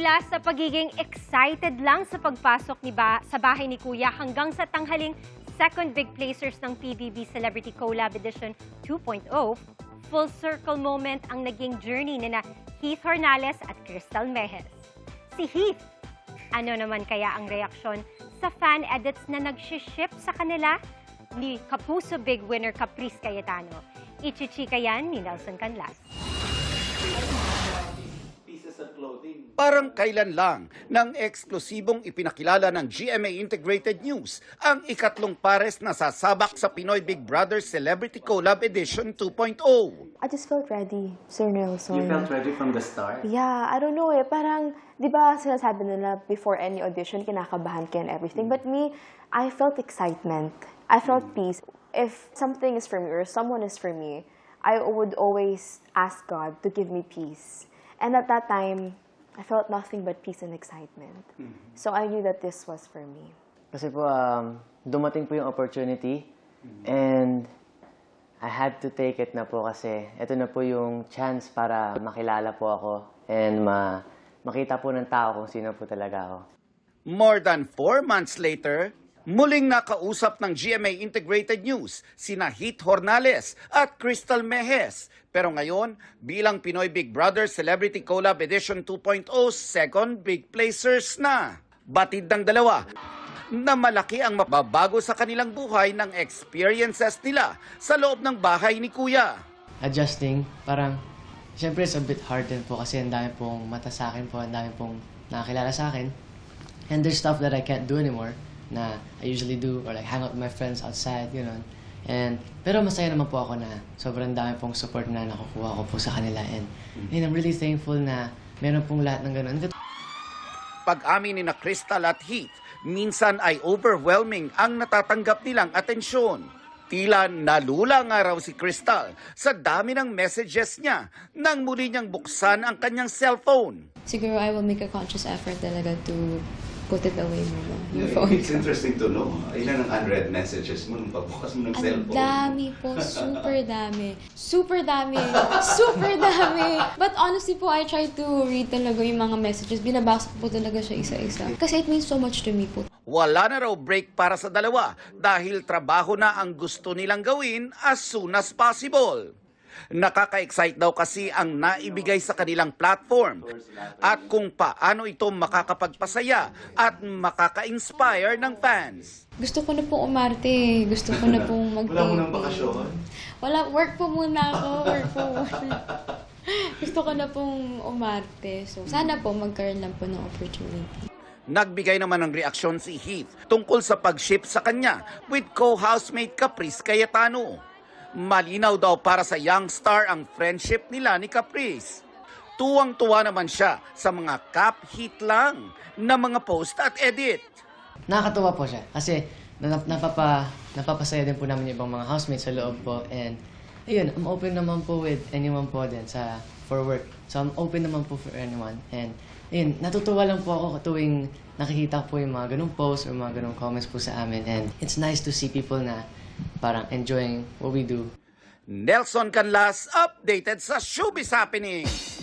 Mula sa pagiging excited lang sa pagpasok sa bahay ni Kuya hanggang sa tanghaling second big placers ng PBB Celebrity Collab Edition 2.0, full circle moment ang naging journey nina Heath Hornales at Crystal Mejes. Si Heath, ano naman kaya ang reaksyon sa fan edits na nag-ship sa kanila ni Kapuso Big winner Caprice Cayetano? Ichichika yan ni Nelson Canlas. Parang kailan lang nang eksklusibong ipinakilala ng GMA Integrated News ang ikatlong pares na sasabak sa Pinoy Big Brother Celebrity Collab Edition 2.0. I just felt ready, Sir Nelson. You felt ready from the start? Yeah, I don't know eh. Parang, di ba sinasabi nila before any audition, kinakabahan ka and everything. But me, I felt excitement. I felt peace. If something is for me or someone is for me, I would always ask God to give me peace. And at that time, I felt nothing but peace and excitement. So I knew that this was for me. Kasi po, dumating po yung opportunity and I had to take it na po kasi ito na po yung chance para makilala po ako and makita po ng tao kung sino po talaga ako. More than 4 months later, muling nakausap ng GMA Integrated News sina Heath Hornales at Crystal Mejes. Pero ngayon, bilang Pinoy Big Brother Celebrity Collab Edition 2.0 second big placers na. Batid ng dalawa na malaki ang mababago sa kanilang buhay ng experiences nila sa loob ng bahay ni Kuya. Adjusting, parang, syempre it's a bit hard din po kasi ang dami pong mata sa akin po, ang dami pong nakakilala sa akin. And there's stuff that I can't do anymore na I usually do or like hang out with my friends outside, you know. Pero masaya naman po ako na sobrang dami pong support na nakukuha ko po sa kanila and I'm really thankful na meron pong lahat ng ganun. Pag-amin ni na Crystal at Heath, minsan ay overwhelming ang natatanggap nilang atensyon. Tila nalula nga raw si Crystal sa dami ng messages niya nang muli niyang buksan ang kanyang cellphone. Siguro I will make a conscious effort talaga to put it away muna. Yung phone. It's interesting to know. Ilan ang unread messages mo nung pagbukas mo ng cellphone? Ang dami po. Super dami. Super dami. Super dami. But honestly po, I try to read talaga yung mga messages. Binabasa ko po talaga siya isa-isa. Kasi it means so much to me po. Wala na raw break para sa dalawa dahil trabaho na ang gusto nilang gawin as soon as possible. Nakaka-excite daw kasi ang naibigay sa kanilang platform at kung paano ito makakapagpasaya at makaka-inspire ng fans. Gusto ko na po umarte. Gusto ko na pong mag-taping. Wala mo ng bakasyon? Wala. Work po muna ako. Work po muna. Gusto ko na pong umarte. So, sana po magkaroon lang po ng opportunity. Nagbigay naman ng reaksyon si Heath tungkol sa pag-ship sa kanya with co-housemate Caprice Cayetano. Malinaw daw para sa young star ang friendship nila ni Caprice. Tuwang-tuwa naman siya sa mga cap-hit lang na mga post at edit. Nakakatuwa po siya kasi napapasaya din po namin yung ibang mga housemates sa loob po and ayun, I'm open naman po with anyone po din for work. So I'm open naman po for anyone and ayun, natutuwa lang po ako tuwing nakikita po yung mga ganung posts or mga ganung comments po sa amin and it's nice to see people na parang enjoying what we do. Nelson Canlas, updated sa Showbiz Happenings.